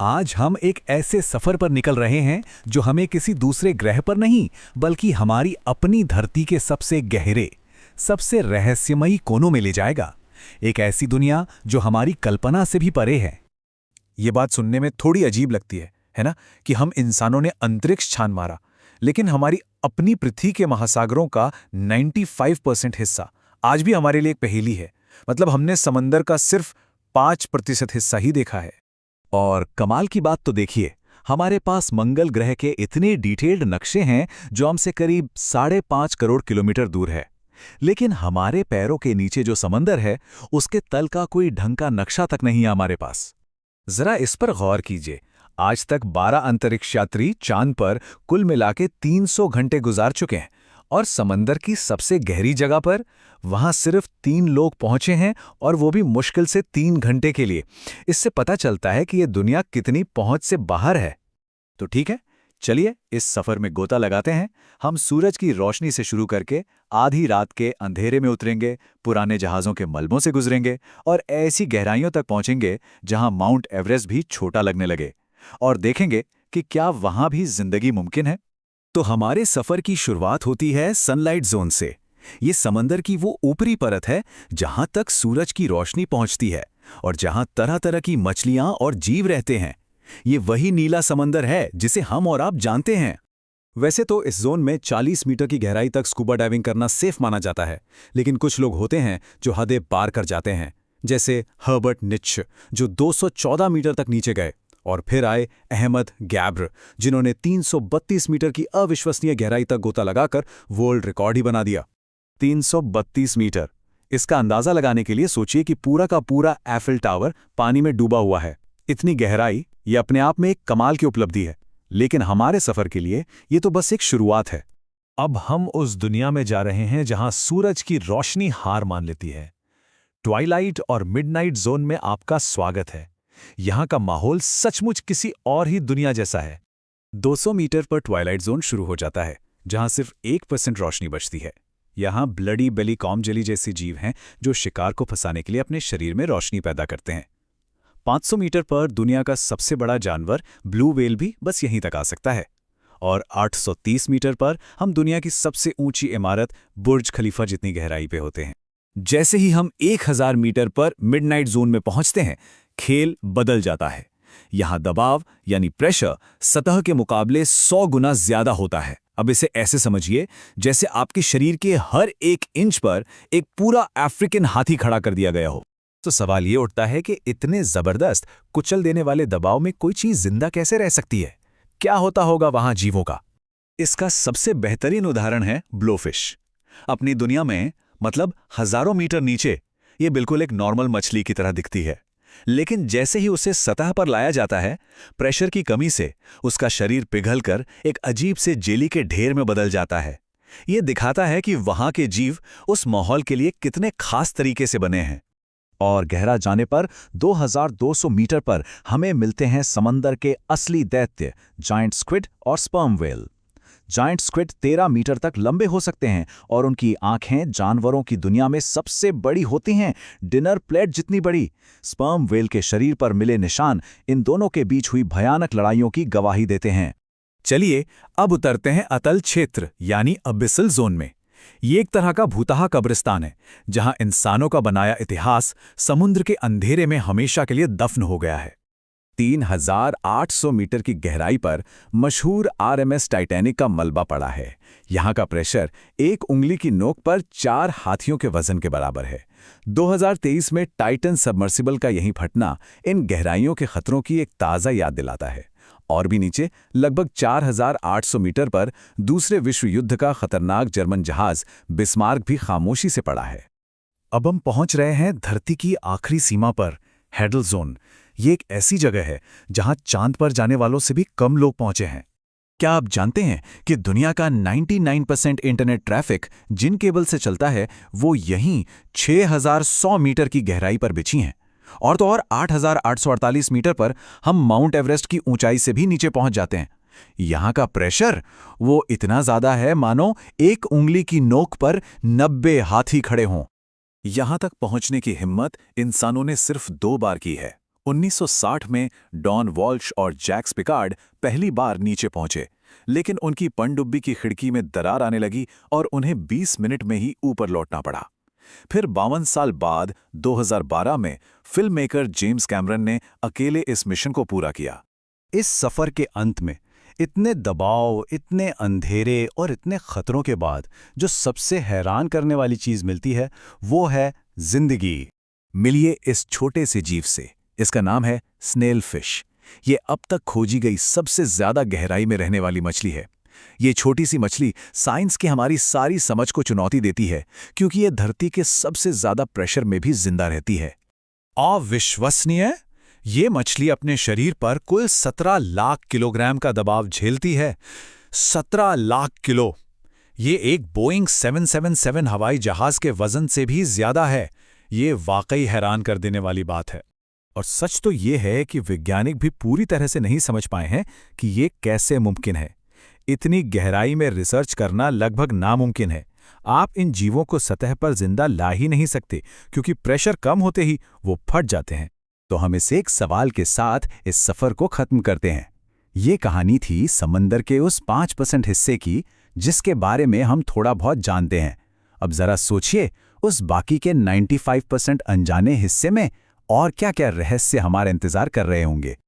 आज हम एक ऐसे सफर पर निकल रहे हैं जो हमें किसी दूसरे ग्रह पर नहीं बल्कि हमारी अपनी धरती के सबसे गहरे, सबसे रहस्यमयी कोनों में ले जाएगा। एक ऐसी दुनिया जो हमारी कल्पना से भी परे है। ये बात सुनने में थोड़ी अजीब लगती है ना? कि हम इंसानों ने अंतरिक्ष छान मारा, लेकिन हमारी अपनी पृथ्वी के महासागरों का 95% हिस्सा आज भी हमारे लिए एक पहेली है। मतलब हमने समंदर का सिर्फ 5% हिस्सा ही देखा है। और कमाल की बात तो देखिए, हमारे पास मंगल ग्रह के इतने डिटेल्ड नक्शे हैं जो हमसे करीब 5.5 करोड़ किलोमीटर दूर है। लेकिन हमारे पैरों के नीचे जो समंदर है, उसके तल का कोई ढंग का नक्शा तक नहीं है हमारे पास। जरा इस पर गौर कीजिए। आज तक 12 अंतरिक्ष यात्री चांद पर कुल मिलाके 300 घंटे गुजार चुके हैं, और समंदर की सबसे गहरी जगह पर वहां सिर्फ 3 लोग पहुंचे हैं, और वो भी मुश्किल से 3 घंटे के लिए। इससे पता चलता है कि ये दुनिया कितनी पहुंच से बाहर है। तो ठीक है, चलिए इस सफर में गोता लगाते हैं। हम सूरज की रोशनी से शुरू करके आधी रात के अंधेरे में उतरेंगे, पुराने जहाज़ों के मलबों से गुजरेंगे और ऐसी गहराइयों तक पहुंचेंगे जहां माउंट एवरेस्ट भी छोटा लगने लगे, और देखेंगे कि क्या वहां भी जिंदगी मुमकिन है। तो हमारे सफर की शुरुआत होती है सनलाइट जोन से। ये समंदर की वो ऊपरी परत है जहां तक सूरज की रोशनी पहुंचती है और जहां तरह तरह की मछलियां और जीव रहते हैं। ये वही नीला समंदर है जिसे हम और आप जानते हैं। वैसे तो इस जोन में 40 मीटर की गहराई तक स्कूबा डाइविंग करना सेफ माना जाता है, लेकिन कुछ लोग होते हैं जो हदें पार कर जाते हैं, जैसे हर्बर्ट निच, जो 214 मीटर तक नीचे गए। और फिर आए अहमद गैब्र, जिन्होंने 332 मीटर की अविश्वसनीय गहराई तक गोता लगाकर वर्ल्ड रिकॉर्ड ही बना दिया। 332 मीटर, इसका अंदाजा लगाने के लिए सोचिए कि पूरा का पूरा एफिल टावर पानी में डूबा हुआ है। इतनी गहराई, ये अपने आप में एक कमाल की उपलब्धि है, लेकिन हमारे सफर के लिए ये तो बस एक शुरुआत है। अब हम उस दुनिया में जा रहे हैं जहां सूरज की रोशनी हार मान लेती है। ट्वाइलाइट और मिडनाइट जोन में आपका स्वागत है। यहां का माहौल सचमुच किसी और ही दुनिया जैसा है। 200 मीटर पर ट्वाइलाइट जोन शुरू हो जाता है, जहां सिर्फ 1% रोशनी बचती है। यहां ब्लडी बेली कॉम जेली जैसे जीव हैं जो शिकार को फंसाने के लिए अपने शरीर में रोशनी पैदा करते हैं। 500 मीटर पर दुनिया का सबसे बड़ा जानवर ब्लू व्हेल भी बस यहीं तक आ सकता है। और 830 मीटर पर हम दुनिया की सबसे ऊंची इमारत बुर्ज खलीफा जितनी गहराई पे होते हैं। जैसे ही हम 1000 मीटर पर मिडनाइट जोन में पहुंचते हैं, खेल बदल जाता है। यहां दबाव यानी प्रेशर सतह के मुकाबले 100 गुना ज्यादा होता है। अब इसे ऐसे समझिए जैसे आपके शरीर के हर 1 इंच पर एक पूरा अफ्रीकन हाथी खड़ा कर दिया गया हो। तो सवाल ये उठता है कि इतने जबरदस्त, कुचल देने वाले दबाव में कोई चीज जिंदा कैसे रह सकती है? क्या होता होगा वहां जीवों का? इसका सबसे बेहतरीन उदाहरण है ब्लोफिश। अपनी दुनिया में, मतलब हजारों मीटर नीचे, ये बिल्कुल एक नॉर्मल मछली की तरह दिखती है। लेकिन जैसे ही उसे सतह पर लाया जाता है, प्रेशर की कमी से उसका शरीर पिघलकर एक अजीब से जेली के ढेर में बदल जाता है। ये दिखाता है कि वहां के जीव उस माहौल के लिए कितने खास तरीके से बने हैं। और गहरा जाने पर 2200 मीटर पर हमें मिलते हैं समंदर के असली दैत्य, जायंट स्क्विड और sperm whale. Giant squid 13 metre तक लंबे हो सकते हैं और उनकी आंखें जानवरों की दुनिया में सबसे बड़ी होती हैं, डिनर प्लेट जितनी बड़ी। स्पर्म व्हेल के शरीर पर मिले निशान इन दोनों के बीच हुई भयानक लड़ाइयों की गवाही देते हैं। चलिए अब उतरते हैं अतल क्षेत्र यानी अबिसल जोन में। ये एक तरह का भूतहा कब्रिस्तान है, जहां इंसानों का बनाया इतिहास समुद्र के अंधेरे में हमेशा के लिए दफन हो गया है। 3800 मीटर की गहराई पर मशहूर आरएमएस टाइटैनिक का मलबा पड़ा है। यहाँ का प्रेशर एक उंगली की नोक पर 4 हाथियों के वजन के बराबर है। 2023 में टाइटन सबमर्सिबल का यहीं फटना इन गहराइयों के खतरों की एक ताज़ा याद दिलाता है। और भी नीचे लगभग 4800 मीटर पर दूसरे विश्व युद्ध का खतरनाक जर्मन जहाज बिस्मार्क भी खामोशी से पड़ा है। अब हम पहुंच रहे हैं धरती की आखिरी सीमा पर, हैडल जोन। ये एक ऐसी जगह है जहां चांद पर जाने वालों से भी कम लोग पहुंचे हैं। क्या आप जानते हैं कि दुनिया का 99% इंटरनेट ट्रैफिक जिन केबल से चलता है वो यहीं 6100 मीटर की गहराई पर बिछी हैं? और तो और 8848 मीटर पर हम माउंट एवरेस्ट की ऊंचाई से भी नीचे पहुंच जाते हैं। यहां का प्रेशर वो इतना ज्यादा है मानो एक उंगली की नोक पर 90 हाथी खड़े हों। यहां तक पहुंचने की हिम्मत इंसानों ने सिर्फ 2 बार की है, 1960 में डॉन वॉल्श और जैक्स पिकार्ड पहली बार नीचे पहुंचे, लेकिन उनकी पनडुब्बी की खिड़की में दरार आने लगी और उन्हें 20 मिनट में ही ऊपर लौटना पड़ा। फिर 52 साल बाद 2012 में फिल्म मेकर जेम्स कैमरन ने अकेले इस मिशन को पूरा किया। इस सफर के अंत में इतने दबाव, इतने अंधेरे और इतने खतरों के बाद जो सबसे हैरान करने वाली चीज मिलती है वो है जिंदगी। मिलिए इस छोटे से जीव से। इसका नाम है स्नेल फिश। ये अब तक खोजी गई सबसे ज्यादा गहराई में रहने वाली मछली है। ये छोटी सी मछली साइंस की हमारी सारी समझ को चुनौती देती है, क्योंकि ये धरती के सबसे ज्यादा प्रेशर में भी जिंदा रहती है। अविश्वसनीय! ये मछली अपने शरीर पर कुल 17 लाख किलोग्राम का दबाव झेलती है। 17 लाख किलो! ये एक बोइंग 777 हवाई जहाज के वजन से भी ज्यादा है। ये वाकई हैरान कर देने वाली बात है। और सच तो ये है कि वैज्ञानिक भी पूरी तरह से नहीं समझ पाए हैं कि ये कैसे मुमकिन है। इतनी गहराई में रिसर्च करना लगभग नामुमकिन है। आप इन जीवों को सतह पर जिंदा ला ही नहीं सकते, क्योंकि प्रेशर कम होते ही वो फट जाते हैं। तो हम इस एक सवाल के साथ इस सफर को खत्म करते हैं। ये कहानी थी समंदर के उस 5% हिस्से की जिसके बारे में हम थोड़ा बहुत जानते हैं। अब जरा सोचिए, उस बाकी के 95% अनजाने हिस्से में और क्या-क्या रहस्य हमारा इंतजार कर रहे होंगे।